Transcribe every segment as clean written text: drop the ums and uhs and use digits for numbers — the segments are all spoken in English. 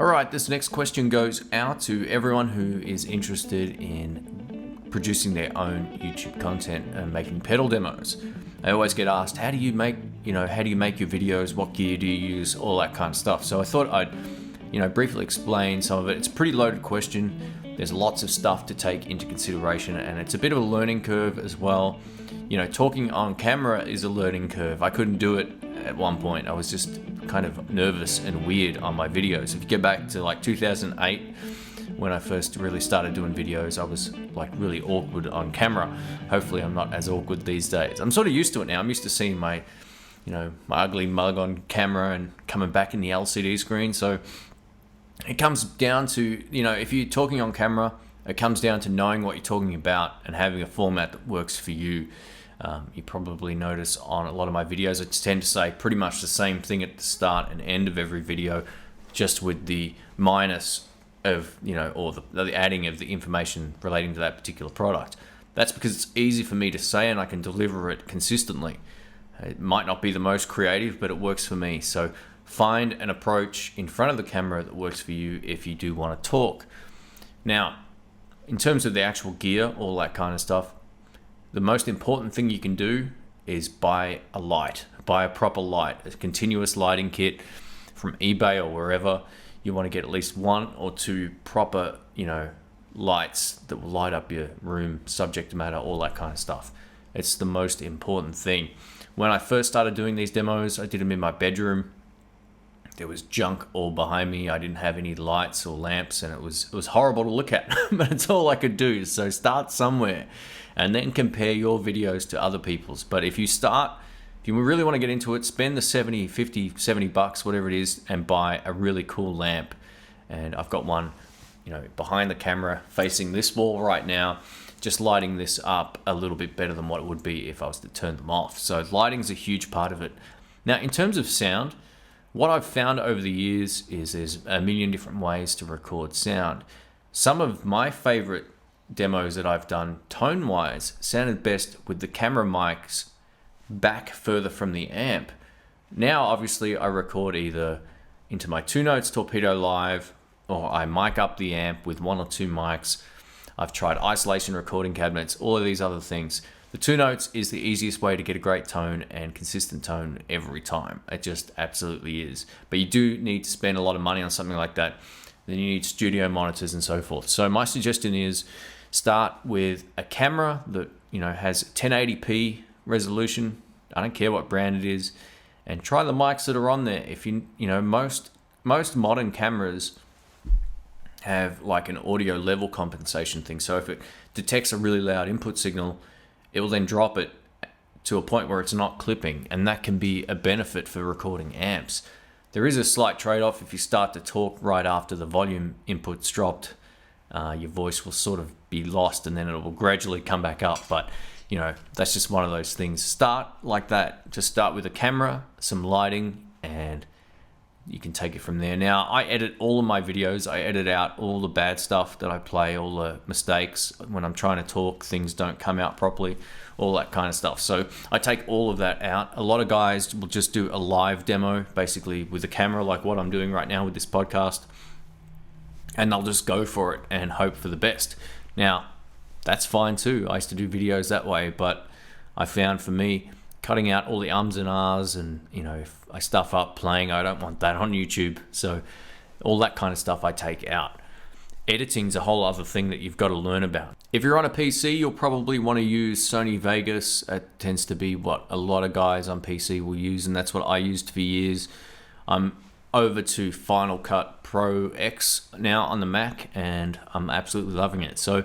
Alright, this next question goes out to everyone who is interested in producing their own YouTube content and making pedal demos. I always get asked, how do you make your videos? What gear do you use? All that kind of stuff. So I thought I'd, briefly explain some of it. It's a pretty loaded question. There's lots of stuff to take into consideration, and it's a bit of a learning curve as well. Talking on camera is a learning curve. I couldn't do it at one point. I was just kind of nervous and weird on my videos. If you get back to like 2008, when I first really started doing videos, I was like really awkward on camera. Hopefully I'm not as awkward these days. I'm sort of used to it now. I'm used to seeing my ugly mug on camera and coming back in the LCD screen. So it comes down to, if you're talking on camera, it comes down to knowing what you're talking about and having a format that works for you. You probably notice on a lot of my videos, I tend to say pretty much the same thing at the start and end of every video, just with the minus of, or the adding of the information relating to that particular product. That's because it's easy for me to say and I can deliver it consistently. It might not be the most creative, but it works for me. So find an approach in front of the camera that works for you if you do want to talk. Now, in terms of the actual gear, all that kind of stuff, the most important thing you can do is buy a light. Buy a proper light, a continuous lighting kit from eBay or wherever. You want to get at least 1 or 2 proper, lights that will light up your room, subject matter, all that kind of stuff. It's the most important thing. When I first started doing these demos, I did them in my bedroom. There was junk all behind me. I didn't have any lights or lamps, and it was horrible to look at, but it's all I could do. So start somewhere and then compare your videos to other people's. But if you really want to get into it, spend the 70, 50, 70 bucks, whatever it is, and buy a really cool lamp. And I've got one, behind the camera facing this wall right now, just lighting this up a little bit better than what it would be if I was to turn them off. So lighting's a huge part of it. Now, in terms of sound, what I've found over the years is there's a million different ways to record sound. Some of my favorite demos that I've done tone-wise sounded best with the camera mics back further from the amp. Now, obviously, I record either into my 2 Notes Torpedo Live, or I mic up the amp with 1 or 2 mics. I've tried isolation recording cabinets, all of these other things. The 2 Notes is the easiest way to get a great tone and consistent tone every time. It just absolutely is. But you do need to spend a lot of money on something like that. Then you need studio monitors and so forth. So my suggestion is start with a camera that has 1080p resolution. I don't care what brand it is, and try the mics that are on there. If most modern cameras have like an audio level compensation thing. So if it detects a really loud input signal, it will then drop it to a point where it's not clipping, and that can be a benefit for recording amps. There is a slight trade-off. If you start to talk right after the volume input's dropped, your voice will sort of be lost, and then it will gradually come back up. But that's just one of those things. Start like that. Just start with a camera, some lighting, and you can take it from there. Now, I edit all of my videos. I edit out all the bad stuff that I play, all the mistakes. When I'm trying to talk, things don't come out properly, all that kind of stuff. So I take all of that out. A lot of guys will just do a live demo, basically with a camera, like what I'm doing right now with this podcast, and they'll just go for it and hope for the best. Now, that's fine too. I used to do videos that way, but I found for me, cutting out all the ums and ahs, and if I stuff up playing, I don't want that on YouTube. So all that kind of stuff I take out. Editing's a whole other thing that you've got to learn about. If you're on a PC, you'll probably want to use Sony Vegas. It tends to be what a lot of guys on PC will use, and that's what I used for years. I'm over to Final Cut Pro X now on the Mac, and I'm absolutely loving it. So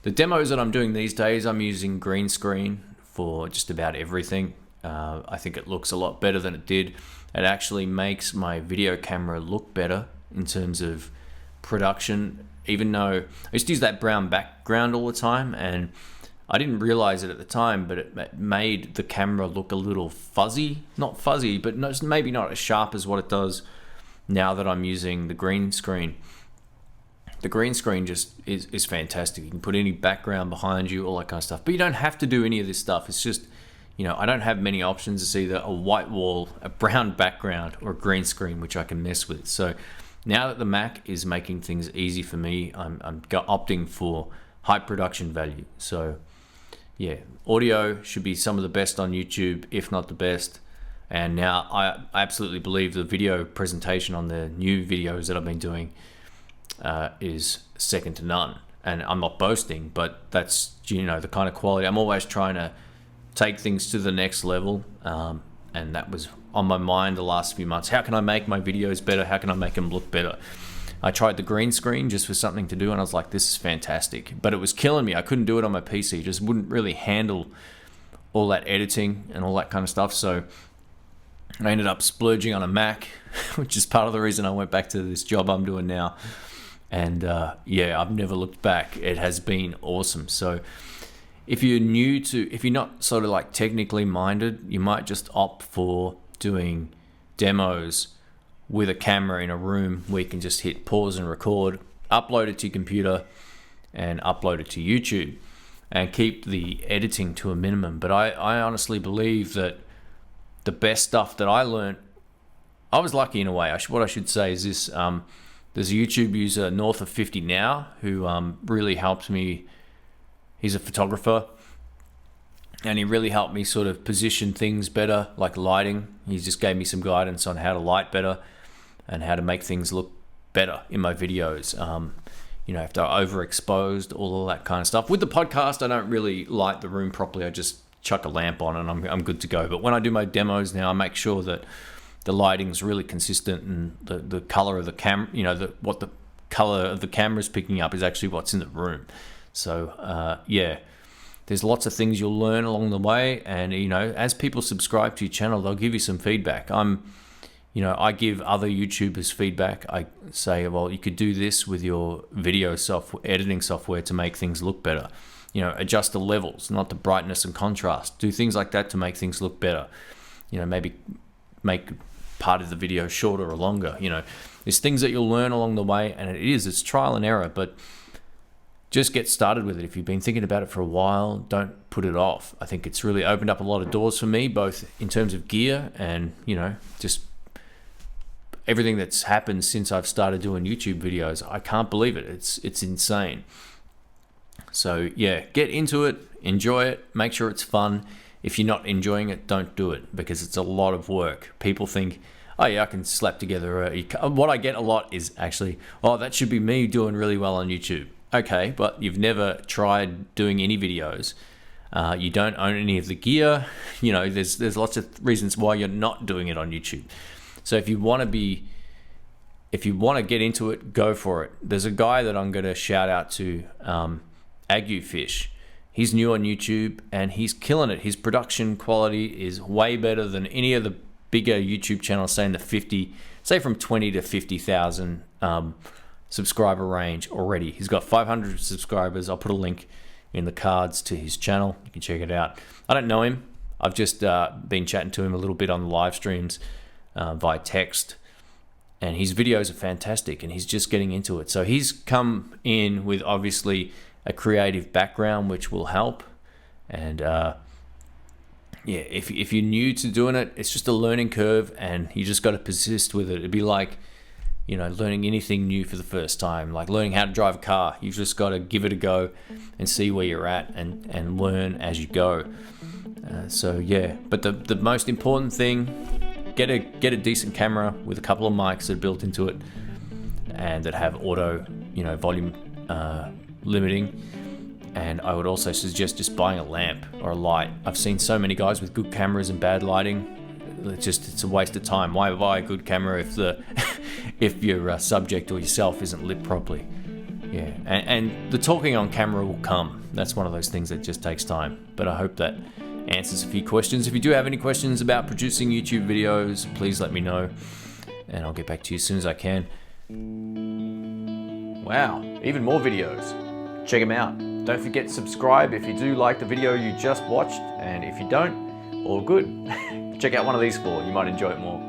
the demos that I'm doing these days, I'm using green screen for just about everything. I think it looks a lot better than it did. It actually makes my video camera look better in terms of production, even though I used to use that brown background all the time, and I didn't realize it at the time, but it made the camera look a little fuzzy. Not fuzzy, but maybe not as sharp as what it does now that I'm using the green screen. The green screen just is fantastic. You can put any background behind you, all that kind of stuff. But you don't have to do any of this stuff. It's just, I don't have many options. It's either a white wall, a brown background, or a green screen, which I can mess with. So Now that the Mac is making things easy for me, I'm opting for high production value. So yeah, audio should be some of the best on YouTube, if not the best. And now I absolutely believe the video presentation on the new videos that I've been doing is second to none. And I'm not boasting, but that's, you know, the kind of quality. I'm always trying to take things to the next level. And that was on my mind the last few months. How can I make my videos better? How can I make them look better? I tried the green screen just for something to do, and I was like, this is fantastic. But it was killing me. I couldn't do it on my PC. Just wouldn't really handle all that editing and all that kind of stuff. So I ended up splurging on a Mac, which is part of the reason I went back to this job I'm doing now. And yeah, I've never looked back. It has been awesome. So if you're not sort of like technically minded, you might just opt for doing demos with a camera in a room where you can just hit pause and record, upload it to your computer, and upload it to YouTube, and keep the editing to a minimum. But I honestly believe that the best stuff that I learned, I was lucky in a way. What I should say is this: there's a YouTube user north of 50 now who really helped me. He's a photographer, and he really helped me sort of position things better, like lighting. He just gave me some guidance on how to light better and how to make things look better in my videos. You know, if they're overexposed, all of that kind of stuff. With the podcast, I don't really light the room properly. I just chuck a lamp on and I'm good to go. But when I do my demos now, I make sure that the lighting's really consistent and the color of the camera, you know, what the color of the camera is picking up is actually what's in the room. So yeah, there's lots of things you'll learn along the way, and you know, as people subscribe to your channel, they'll give you some feedback. I give other YouTubers feedback. I say, well, you could do this with your video editing software to make things look better. You know, adjust the levels, not the brightness and contrast. Do things like that to make things look better. You know, maybe make part of the video shorter or longer. You know, there's things that you'll learn along the way, and it's trial and error, but just get started with it. If you've been thinking about it for a while, don't put it off. I think it's really opened up a lot of doors for me, both in terms of gear and, you know, just everything that's happened since I've started doing YouTube videos. I can't believe it. It's insane. So yeah, get into it, enjoy it, make sure it's fun. If you're not enjoying it, don't do it, because it's a lot of work. People think, oh yeah, I can slap together what I get a lot is actually, oh, that should be me doing really well on YouTube. Okay, but you've never tried doing any videos. You don't own any of the gear. You know, there's lots of reasons why you're not doing it on YouTube. So if you want to get into it, go for it. There's a guy that I'm going to shout out to, Agu Fish. He's new on YouTube and he's killing it. His production quality is way better than any of the bigger YouTube channels, say from 20 to 50,000 subscriber range already. He's got 500 subscribers. I'll put a link in the cards to his channel. You can check it out. I don't know him. I've just been chatting to him a little bit on the live streams via text, and his videos are fantastic, and he's just getting into it. So he's come in with obviously a creative background, which will help. And yeah, if you're new to doing it, it's just a learning curve, and you just got to persist with it. It'd be like, you know, learning anything new for the first time, like learning how to drive a car. You've just got to give it a go and see where you're at and learn as you go. So yeah, but the most important thing, get a decent camera with a couple of mics that are built into it and that have auto, you know, volume limiting. And I would also suggest just buying a lamp or a light. I've seen so many guys with good cameras and bad lighting. It's a waste of time. Why buy a good camera if your subject or yourself isn't lit properly? Yeah, and the talking on camera will come. That's one of those things that just takes time. But I hope that answers a few questions. If you do have any questions about producing YouTube videos, please let me know, and I'll get back to you as soon as I can. Wow, even more videos. Check them out. Don't forget to subscribe if you do like the video you just watched, and if you don't, all good. Check out one of these four, you might enjoy it more.